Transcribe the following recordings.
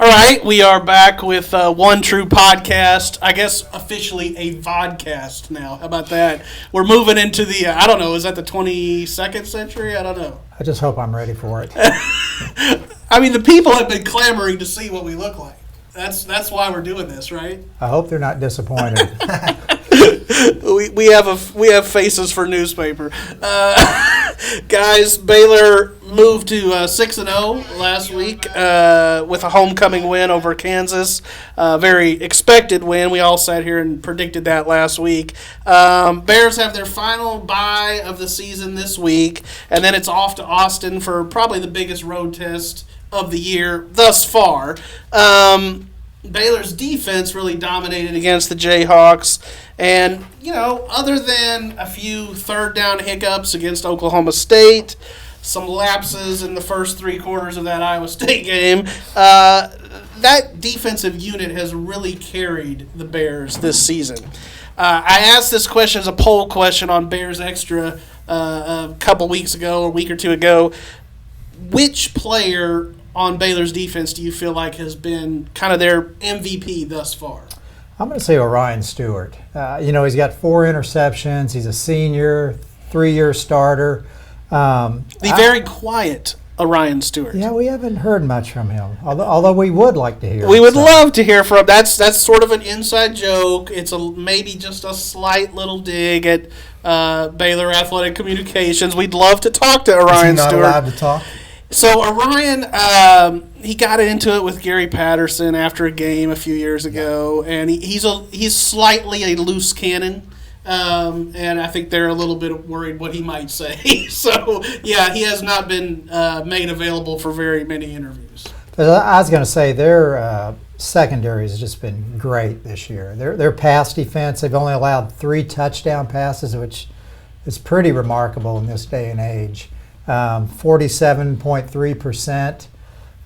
All right, we are back with One True Podcast. I guess officially a vodcast now. How about that? We're moving into the, I don't know, is that the 22nd century? I don't know. I just hope I'm ready for it. I mean, the people have been clamoring to see what we look like. That's why we're doing this, right? I hope they're not disappointed. we have faces for newspaper. Guys, Baylor moved to 6-0 last week with a homecoming win over Kansas. Very expected win. We all sat here and predicted that last week. Bears have their final bye of the season this week, and then it's off to Austin for probably the biggest road test of the year thus far. Baylor's defense really dominated against the Jayhawks. And, you know, other than a few third down hiccups against Oklahoma State, some lapses in the first three quarters of that Iowa State game, that defensive unit has really carried the Bears this season. I asked this question as a poll question on Bears Extra a couple weeks ago, a week or two ago. Which player on Baylor's defense do you feel like has been kind of their MVP thus far? I'm going to say Orion Stewart. He's got 4 interceptions. He's a senior, 3-year starter. Very quiet Orion Stewart. Yeah, we haven't heard much from him, although we would like to hear. We would love to hear from him. That's sort of an inside joke. It's maybe just a slight little dig at Baylor Athletic Communications. We'd love to talk to Orion Stewart. Is he not allowed to talk? So Orion, he got into it with Gary Patterson after a game a few years ago, and he's slightly a loose cannon, and I think they're a little bit worried what he might say. So yeah, he has not been made available for very many interviews. But I was going to say their secondary has just been great this year. Their pass defense, they've only allowed 3 touchdown passes, which is pretty remarkable in this day and age. 47.3%.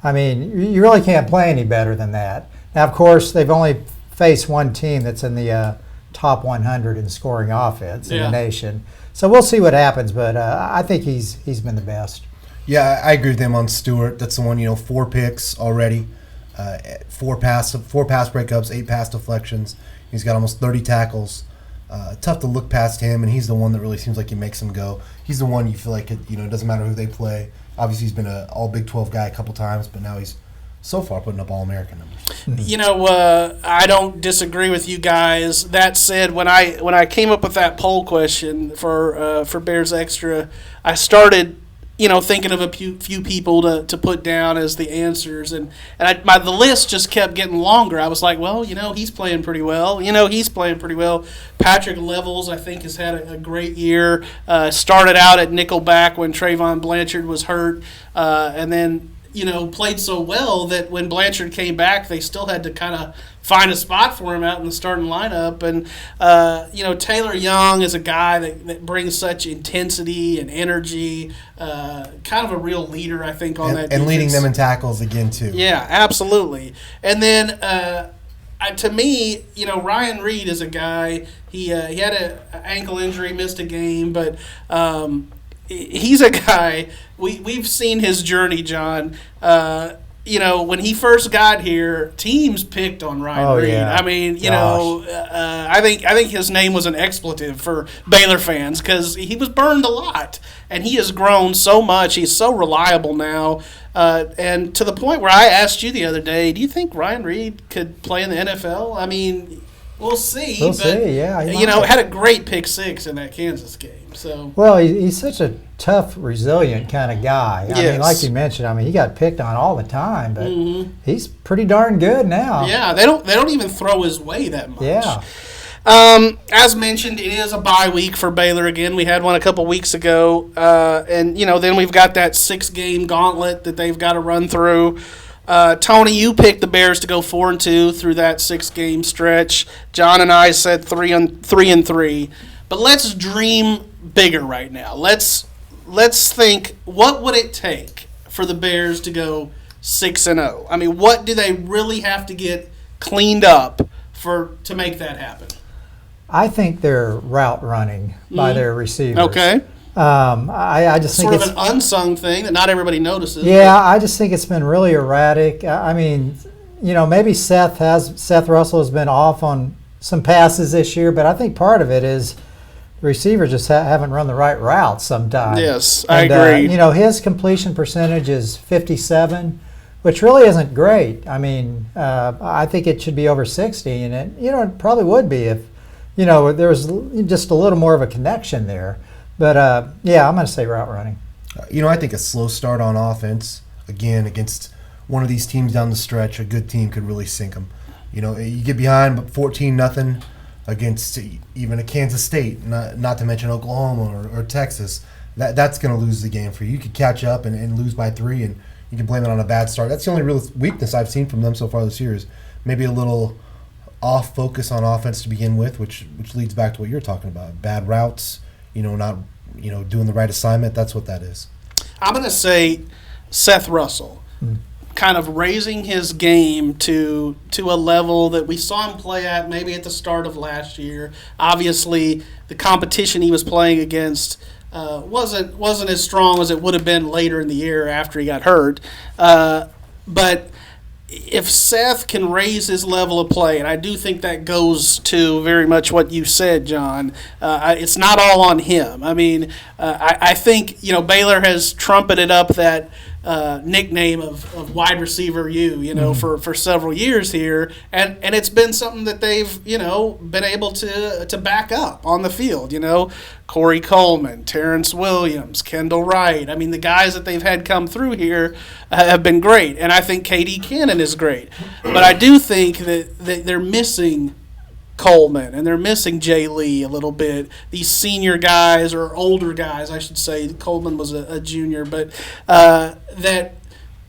I mean, you really can't play any better than that. Now, of course, they've only faced one team that's in the top 100 in scoring offense in the nation. So we'll see what happens, but I think he's been the best. Yeah, I agree with him on Stewart. That's the one, 4 picks already, 4 pass breakups, 8 pass deflections. He's got almost 30 tackles. Tough to look past him, and he's the one that really seems like he makes them go. He's the one you feel like it doesn't matter who they play. Obviously, he's been an all Big 12 guy a couple times, but now he's so far putting up All-American numbers. I don't disagree with you guys. That said, when I came up with that poll question for Bears Extra, I started thinking of a few people to put down as the answers, and the list just kept getting longer. I was like, well, he's playing pretty well. He's playing pretty well. Patrick Levels, I think, has had a great year. Started out at nickelback when Trayvon Blanchard was hurt, and then played so well that when Blanchard came back, they still had to kind of find a spot for him out in the starting lineup. And, Taylor Young is a guy that brings such intensity and energy, kind of a real leader, I think, on that defense. And leading them in tackles again, too. Yeah, absolutely. And then, to me, Ryan Reed is a guy, he had an ankle injury, missed a game, but he's a guy, we've seen his journey, John. When he first got here, teams picked on Ryan Reed. Yeah. I mean, I think his name was an expletive for Baylor fans because he was burned a lot, and he has grown so much. He's so reliable now, and to the point where I asked you the other day, do you think Ryan Reed could play in the NFL? I mean, we'll see. We'll see. Yeah, had a great pick 6 in that Kansas game. So well, he's such a tough, resilient kind of guy. I mean, like you mentioned, he got picked on all the time, but he's pretty darn good now. Yeah, they don't even throw his way that much. Yeah. As mentioned, it is a bye week for Baylor again. We had one a couple weeks ago, and then we've got that 6-game gauntlet that they've got to run through. Tony, you picked the Bears to go 4-2 through that 6-game stretch. John and I said 3-3. But let's dream bigger right now. Let's think, what would it take for the Bears to go 6-0? I mean, what do they really have to get cleaned up to make that happen? I think they're route running by their receivers. Okay. I just think it's sort of an unsung thing that not everybody notices. Yeah, I just think it's been really erratic. I mean, maybe Seth Russell has been off on some passes this year, but I think part of it is the receivers just haven't run the right routes sometimes. Yes, I agree. His completion percentage is 57, which really isn't great. I mean, I think it should be over 60, and it probably would be if, there was just a little more of a connection there. But, I'm going to say route running. I think a slow start on offense, again, against one of these teams down the stretch, a good team could really sink them. You get behind 14-0 against even a Kansas State, not to mention Oklahoma or Texas. That's going to lose the game for you. You could catch up and lose by 3, and you can blame it on a bad start. That's the only real weakness I've seen from them so far this year is maybe a little off focus on offense to begin with, which leads back to what you're talking about. Bad routes, not doing the right assignment. That's what that is. I'm going to say Seth Russell, kind of raising his game to a level that we saw him play at maybe at the start of last year. Obviously, the competition he was playing against wasn't as strong as it would have been later in the year after he got hurt. But if Seth can raise his level of play, and I do think that goes to very much what you said, John, it's not all on him. I mean, I think, Baylor has trumpeted up that nickname of wide receiver for several years here, and it's been something that they've, been able to back up on the field. Corey Coleman, Terrence Williams, Kendall Wright. I mean, the guys that they've had come through here have been great, and I think K.D. Cannon is great. But I do think that they're missing Coleman, and they're missing Jay Lee a little bit. These senior guys, or older guys, I should say. Coleman was a junior, but that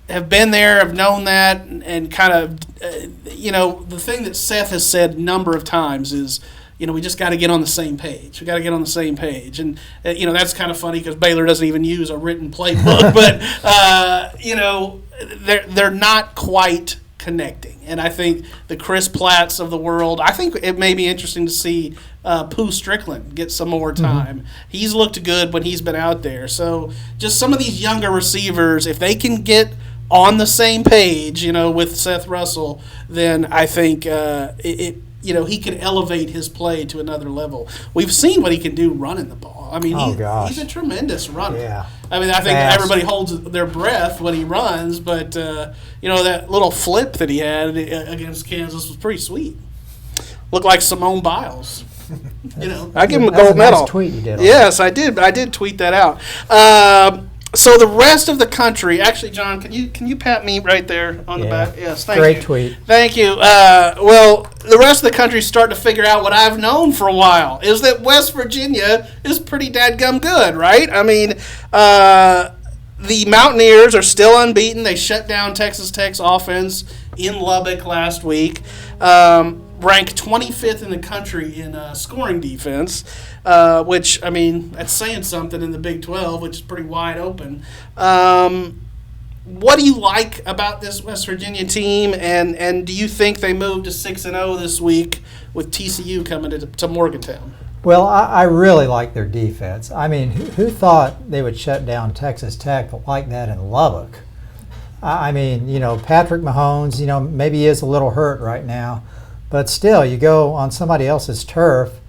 have been there, have known that, and kind of, the thing that Seth has said a number of times is, we just got to get on the same page. We got to get on the same page. And, that's kind of funny because Baylor doesn't even use a written playbook. But, they're not quite connecting. And I think the Chris Platts of the world, I think it may be interesting to see Pooh Strickland get some more time. Mm-hmm. He's looked good when he's been out there. So just some of these younger receivers, if they can get on the same page, with Seth Russell, then I think he can elevate his play to another level. We've seen what he can do running the ball. I mean, he's a tremendous runner. Yeah. I mean, I think everybody holds their breath when he runs, but, that little flip that he had against Kansas was pretty sweet. Looked like Simone Biles. I give him a gold medal. Nice tweet you did. Yes, I did. I did tweet that out. So the rest of the country, actually, John, can you pat me right there on the back? Yes, thank you. Great tweet. Thank you. Well, the rest of the country is starting to figure out what I've known for a while, is that West Virginia is pretty dadgum good, right? I mean, the Mountaineers are still unbeaten. They shut down Texas Tech's offense in Lubbock last week. Ranked 25th in the country in scoring defense, which, I mean, that's saying something in the Big 12, which is pretty wide open. What do you like about this West Virginia team, and do you think they moved to 6-0 this week with TCU coming to Morgantown? Well, I really like their defense. I mean, who thought they would shut down Texas Tech like that in Lubbock? I mean, Patrick Mahomes, maybe he is a little hurt right now. But still, you go on somebody else's turf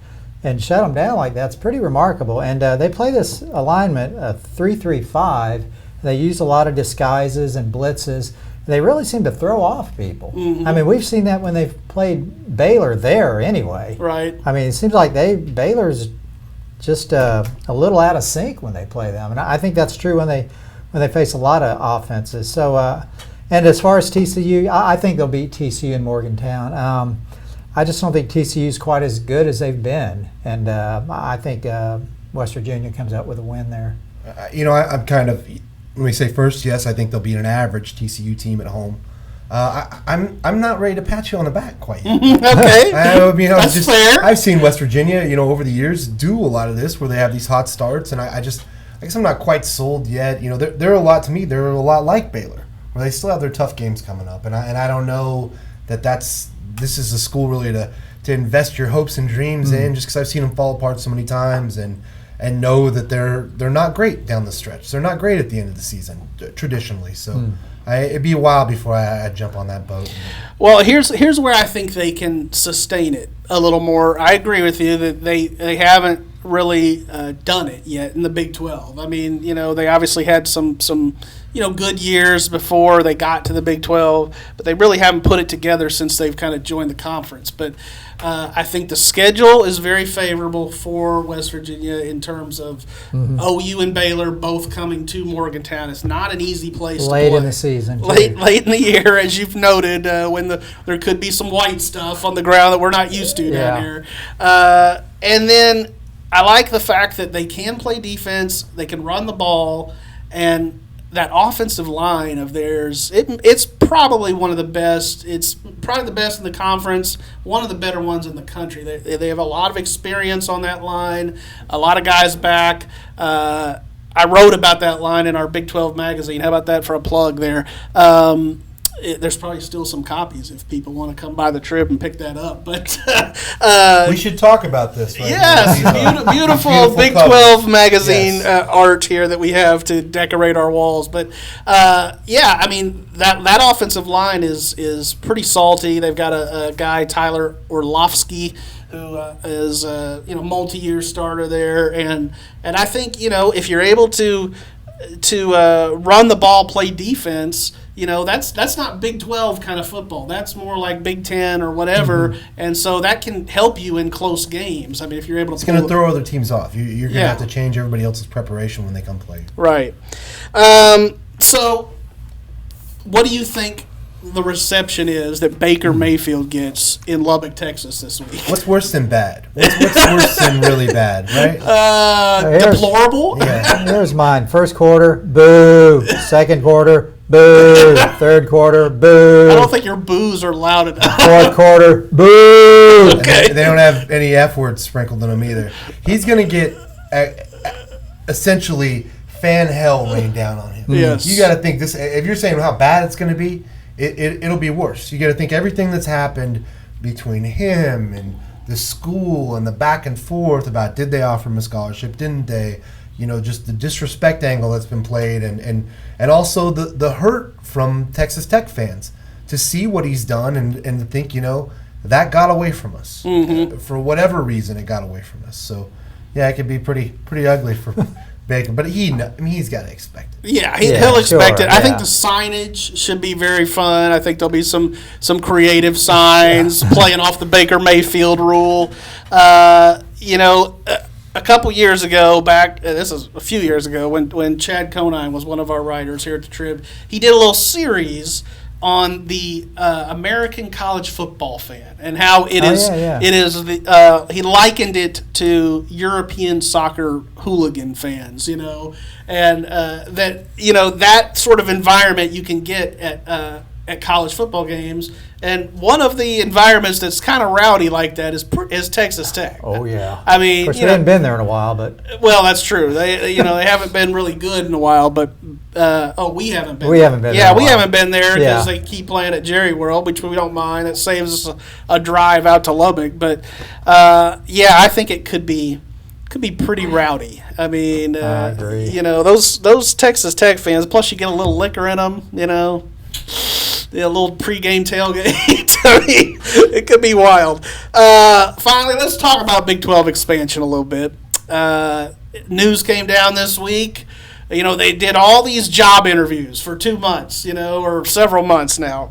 and shut them down like that. It's pretty remarkable. And they play this alignment, 3-3-5. They use a lot of disguises and blitzes. They really seem to throw off people. Mm-hmm. I mean, we've seen that when they've played Baylor there anyway. Right. I mean, it seems like Baylor's just a little out of sync when they play them. And I think that's true when they face a lot of offenses. So, and as far as TCU, I think they'll beat TCU in Morgantown. I just don't think TCU is quite as good as they've been, and I think West Virginia comes out with a win there. I'm kind of, let me say first, yes, I think they'll beat an average TCU team at home. I'm not ready to pat you on the back quite yet. Okay, that's fair. I've seen West Virginia, over the years do a lot of this where they have these hot starts, and I guess I'm not quite sold yet. They're a lot to me. They're a lot like Baylor, where they still have their tough games coming up, and I don't know this is a school really to invest your hopes and dreams in, just because I've seen them fall apart so many times, and know that they're not great down the stretch. They're not great at the end of the season traditionally. So It'd be a while before I'd jump on that boat. Well, here's where I think they can sustain it a little more. I agree with you that they haven't really done it yet in the Big 12. I mean, they obviously had some good years before they got to the Big 12, but they really haven't put it together since they've kind of joined the conference. But I think the schedule is very favorable for West Virginia in terms of OU and Baylor both coming to Morgantown. It's not an easy place to play. Late in the season. Late in the year, as you've noted, when there could be some white stuff on the ground that we're not used to down here. And then I like the fact that they can play defense, they can run the ball, and that offensive line of theirs, it's probably one of the best. It's probably the best in the conference, one of the better ones in the country. They have a lot of experience on that line, a lot of guys back. I wrote about that line in our Big 12 magazine. How about that for a plug there? There's probably still some copies if people want to come by the Trib and pick that up. But we should talk about this. Right? Yes, beautiful Big cover. 12 magazine art here that we have to decorate our walls. But I mean that offensive line is pretty salty. They've got a guy, Tyler Orlovsky, who is multi-year starter there, and I think if you're able to run the ball, play defense. That's not Big 12 kind of football. That's more like Big 10 or whatever, and so that can help you in close games. I mean, if you're able to, it's going to throw other teams off. You're going to have to change everybody else's preparation when they come play. Right. So, what do you think the reception is that Baker Mayfield gets in Lubbock, Texas this week? What's worse than bad? What's worse than really bad, right? Deplorable? Yeah. Here's mine. First quarter, boo. Second quarter, boo. Third quarter, boo. I don't think your boos are loud enough. Fourth quarter, boo. Okay. They don't have any F words sprinkled in them either. He's going to get essentially fan hell rained down on him. Yes. You got to think this. If you're saying how bad it's going to be, it'll be worse. You got to think everything that's happened between him and the school and the back and forth about did they offer him a scholarship, didn't they? Just the disrespect angle that's been played, and also the hurt from Texas Tech fans to see what he's done and to think, that got away from us. For whatever reason, it got away from us. So, yeah, it could be pretty ugly for Baker, but he's got to expect it. Yeah, he'll expect it. I think yeah. the signage should be very fun. I think there'll be some creative signs playing off the Baker Mayfield rule. A couple years ago, this is a few years ago, when Chad Conine was one of our writers here at the Trib, he did a little series on the American college football fan and how it is. It is he likened it to European soccer hooligan fans, and that sort of environment you can get at college football games. And one of the environments that's kind of rowdy like that is Texas Tech. Oh yeah. I mean, of course, we haven't been there in a while, but well, that's true. They haven't been really good in a while, but we haven't been. We haven't been. Yeah, there we haven't been there because Yeah. they keep playing at Jerry World, which we don't mind. It saves us a drive out to Lubbock, but I think it could be pretty rowdy. I mean, I agree. Those Texas Tech fans. Plus, you get a little liquor in them. A little pregame tailgate. I mean, it could be wild. Finally, let's talk about Big 12 expansion a little bit. News came down this week. They did all these job interviews for 2 months, or several months now,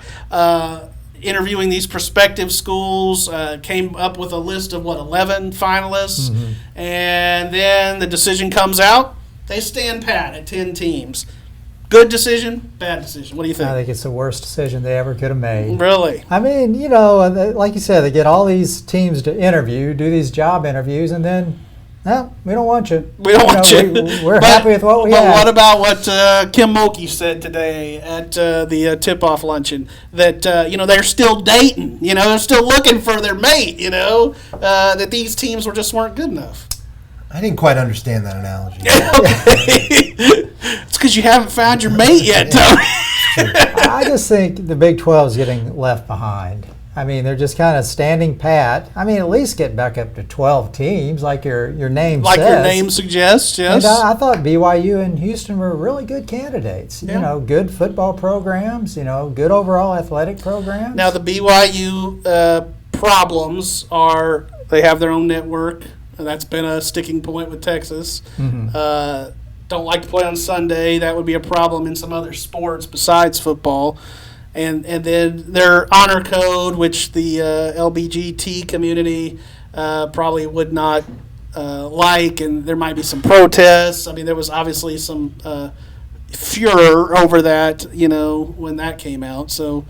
interviewing these prospective schools, came up with a list of, 11 finalists, and then the decision comes out. They stand pat at 10 teams. Good decision, bad decision. What do you think? I think it's the worst decision they ever could have made. Really? I mean, like you said, they get all these teams to interview, do these job interviews, and then, we don't want you. We don't want you. We're happy with what we have. But what about what Kim Mulkey said today at the tip-off luncheon? That, they're still dating. They're still looking for their mate, that these teams just weren't good enough. I didn't quite understand that analogy. It's because you haven't found your mate yet, Tony. I just think the Big 12 is getting left behind. I mean, they're just kind of standing pat. I mean, at least get back up to 12 teams, like your name like says. your name suggests. Yes. And I thought BYU and Houston were really good candidates. Yeah. You know, good football programs. You know, good overall athletic programs. Now the BYU problems are they have their own network. And that's been a sticking point with Texas. Mm-hmm. Don't like to play on Sunday. That would be a problem in some other sports besides football. And then their honor code, which the LBGT community probably would not like, and there might be some protests. I mean, there was obviously some furor over that, you know, when that came out. So,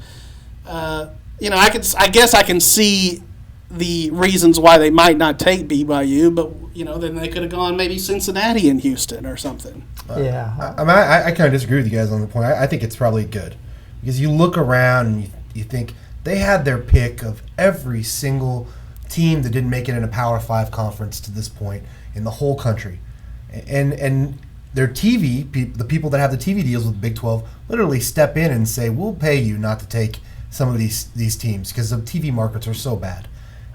you know, I guess I can see the reasons why they might not take BYU, but you know, then they could have gone maybe Cincinnati and Houston or something. Yeah. I mean, I kind of disagree with you guys on the point. I think it's probably good because you look around and you think they had their pick of every single team that didn't make it in a Power 5 conference to this point in the whole country, and their TV, the people that have the TV deals with Big 12, literally step in and say, "We'll pay you not to take some of these teams because the TV markets are so bad."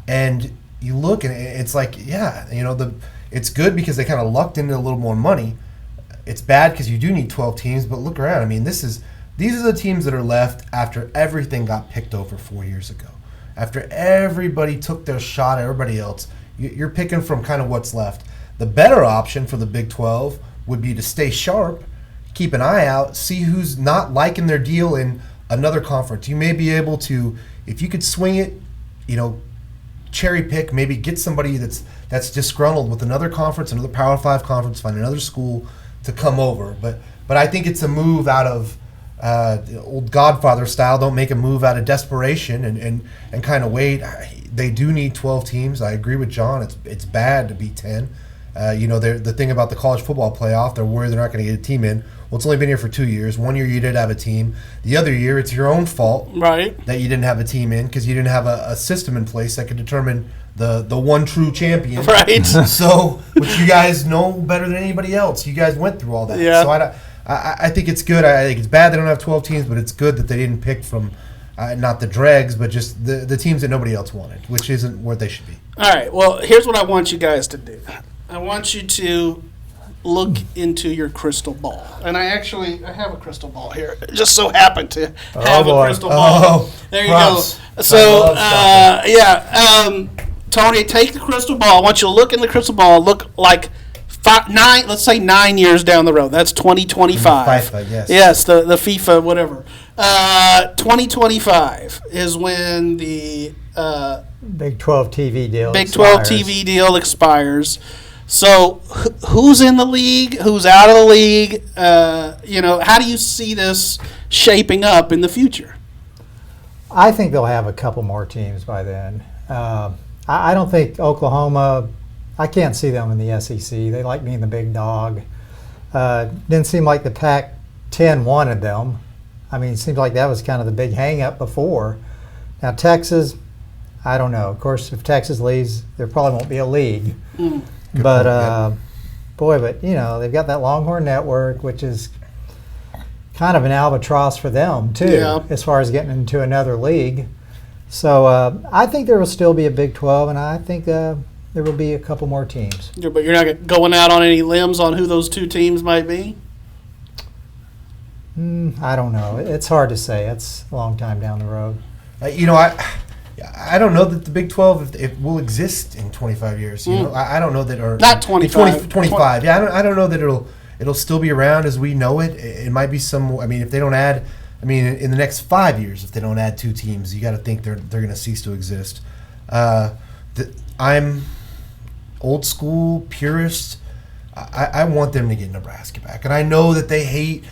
And you look and it's like, yeah, you know, it's good because they kind of lucked into a little more money. It's bad because you do need 12 teams, but look around. I mean, these are the teams that are left after everything got picked over 4 years ago. After everybody took their shot at everybody else, you're picking from kind of what's left. The better option for the Big 12 would be to stay sharp, keep an eye out, see who's not liking their deal in another conference. You may be able to, if you could swing it, you know, cherry pick, maybe get somebody that's disgruntled with another conference, another Power 5 conference, find another school to come over. But I think it's a move out of old Godfather style. Don't make a move out of desperation and kind of wait. They do need 12 teams. I agree with John. It's bad to be 10. You know, the thing about the college football playoff, they're worried they're not going to get a team in. Well, it's only been here for 2 years. 1 year you did have a team. The other year it's your own fault, right, that you didn't have a team in because you didn't have a system in place that could determine the one true champion. Right. So, which you guys know better than anybody else. You guys went through all that. Yeah. So I think it's good. I think it's bad they don't have 12 teams, but it's good that they didn't pick from not the dregs, but just the teams that nobody else wanted, which isn't where they should be. All right. Well, here's what I want you guys to do. I want you to look into your crystal ball. And I have a crystal ball here. I just so happen to have a crystal ball. Oh, there you props. go. So, Tony, take the crystal ball. I want you to look in the crystal ball. Look like let's say 9 years down the road. That's 2025. FIFA, yes. Yes, the FIFA, whatever. 2025 is when the Big 12 TV deal Big 12 TV deal expires. So who's in the league? Who's out of the league? You know, how do you see this shaping up in the future? I think they'll have a couple more teams by then. I don't think Oklahoma, I can't see them in the SEC. They like being the big dog. Didn't seem like the Pac-10 wanted them. I mean, it seemed like that was kind of the big hang-up before. Now, Texas, I don't know. Of course, if Texas leaves, there probably won't be a league. But, but, you know, they've got that Longhorn Network, which is kind of an albatross for them, too, as far as getting into another league. So I think there will still be a Big 12, and I think there will be a couple more teams. But you're not going out on any limbs on who those two teams might be? I don't know. It's hard to say. It's a long time down the road. You know, I don't know that the Big 12 if will exist in 25 years. You know, I don't know that or not 25. 25. Yeah, I don't know that it'll still be around as we know it. It might be some. I mean, if they don't add, I mean, in the next 5 years, if they don't add two teams, you got to think they're going to cease to exist. I'm old school purist. I want them to get Nebraska back, and I know that they hate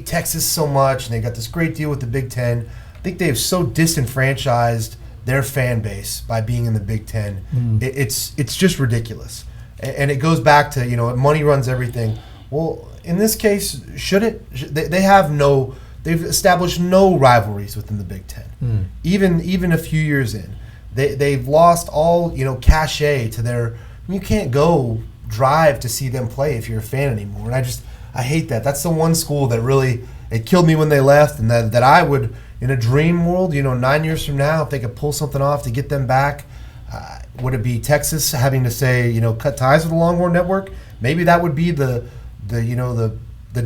Texas so much, and they got this great deal with the Big Ten. I think they've so disenfranchised their fan base by being in the Big Ten. It's just ridiculous, and it goes back to, you know, money runs everything. Well, in this case, should it? They've established no rivalries within the Big Ten. Even a few years in, they've lost all, you know, cachet to their. You can't go drive to see them play if you're a fan anymore, and I hate that. That's the one school that really, it killed me when they left, and that I would, you in a dream world, 9 years from now, if they could pull something off to get them back, would it be Texas having to say, cut ties with the Longhorn Network? Maybe that would be the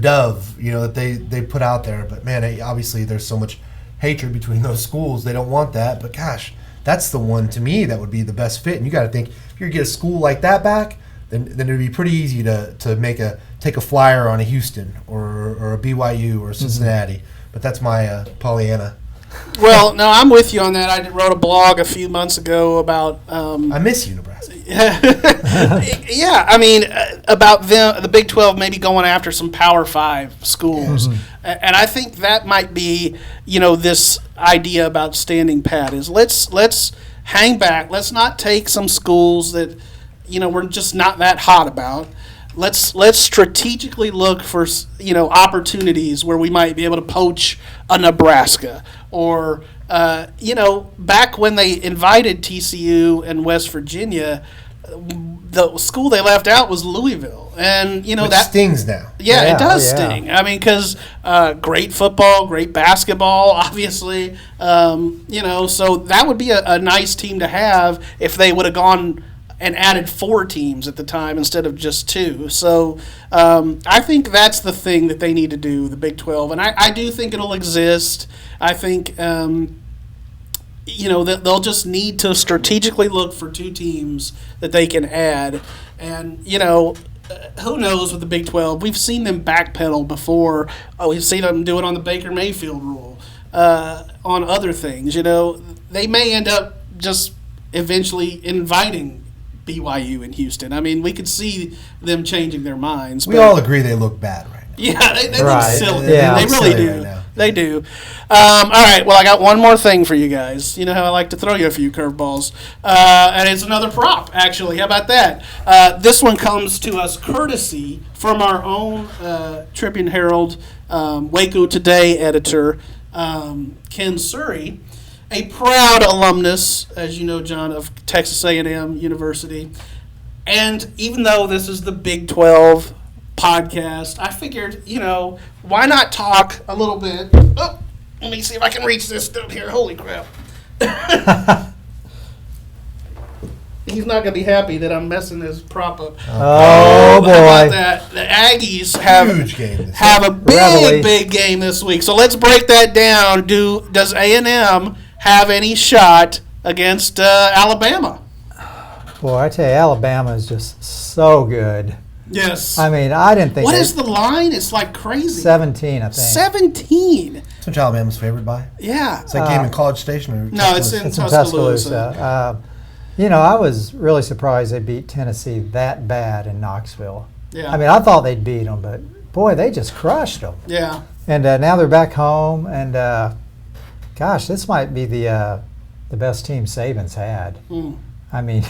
dove, that they put out there. But man, obviously there's so much hatred between those schools. They don't want that. But gosh, that's the one to me that would be the best fit. And you got to think, if you get a school like that back, then it'd be pretty easy to take a flyer on a Houston or a BYU or Cincinnati. But that's my Pollyanna. Well, no, I'm with you on that. I wrote a blog a few months ago about. I miss you, Nebraska. Yeah, I mean, about the Big 12 maybe going after some Power 5 schools. And I think that might be, this idea about standing pat is let's hang back. Let's not take some schools that, we're just not that hot about. Let's strategically look for, opportunities where we might be able to poach a Nebraska or, back when they invited TCU and West Virginia, the school they left out was Louisville. And, Which that stings now. Yeah, it does sting. I mean, because great football, great basketball, obviously. So that would be a nice team to have if they would have gone and added 4 teams at the time instead of just 2. So I think that's the thing that they need to do, the Big 12. And I do think it'll exist. I think, that they'll just need to strategically look for 2 teams that they can add. And, who knows with the Big 12? We've seen them backpedal before. We've seen them do it on the Baker Mayfield rule, on other things. They may end up just eventually inviting BYU in Houston. I mean, we could see them changing their minds. We all agree they look bad right now. Yeah, they look silly. Yeah, they really do. Right they do. All right, well, I got one more thing for you guys. You know how I like to throw you a few curveballs. And it's another prop, actually. How about that? This one comes to us courtesy from our own Tribune-Herald Waco Today editor, Ken Surrey, a proud alumnus, as you know, John, of Texas A&M University. And even though this is the Big 12 podcast, I figured, why not talk a little bit. Oh, let me see if I can reach this down here. Holy crap. He's not going to be happy that I'm messing his prop up. Oh, boy. How about that? The Aggies have a big game this week. So let's break that down. Does A&M have any shot against Alabama? Boy, I tell you, Alabama is just so good. Yes. I mean, I didn't think. What is the line? It's like crazy. 17, I think. 17. That's what Alabama's favored by. Yeah. It's that game in College Station. Or no, it's in Tuscaloosa. I was really surprised they beat Tennessee that bad in Knoxville. Yeah. I mean, I thought they'd beat them, but boy, they just crushed them. Yeah. And now they're back home, and gosh, this might be the best team Saban's had. I mean,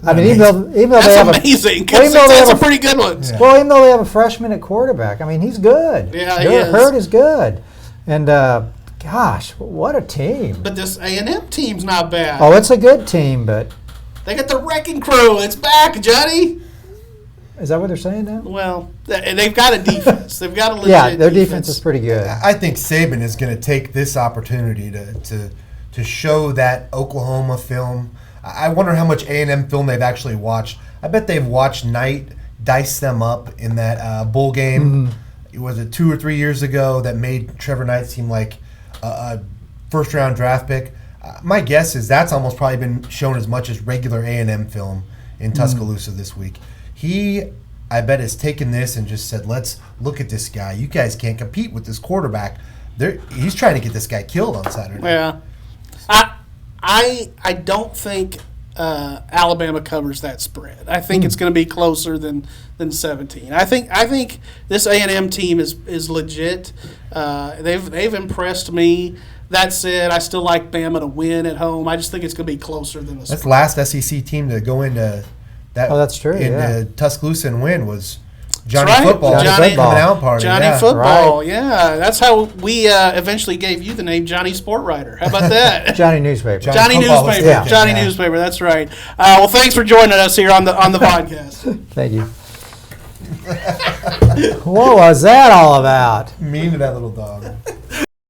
even though they have amazing. That's a pretty good one. Yeah. Well, even though they have a freshman at quarterback, I mean, he's good. Yeah, he is. Hurt is good, and gosh, what a team! But this A&M team's not bad. Oh, it's a good team, but they got the wrecking crew. It's back, Johnny. Is that what they're saying now? Well, they've got a defense. They've got a legit their defense is pretty good. I think Saban is going to take this opportunity to show that Oklahoma film. I wonder how much A&M film they've actually watched. I bet they've watched Knight dice them up in that bowl game. Was it 2 or 3 years ago that made Trevor Knight seem like a first-round draft pick? My guess is that's almost probably been shown as much as regular A&M film in Tuscaloosa this week. I bet, has taken this and just said, let's look at this guy. You guys can't compete with this quarterback. He's trying to get this guy killed on Saturday. Yeah. I don't think Alabama covers that spread. I think it's going to be closer than 17. I think this A&M team is legit. They've impressed me. That said, I still like Bama to win at home. I just think it's going to be closer than the spread. That's the last SEC team to go into that. Oh, that's true. Tuscaloosa and win was Johnny That's right. Football. Johnny coming out party. Johnny Football. Right. Yeah, that's how we eventually gave you the name Johnny Sport Writer. How about that? Johnny Newspaper. Johnny Newspaper. Yeah. Johnny Newspaper. That's right. Well, thanks for joining us here on the podcast. Thank you. What was that all about? Mean to that little dog.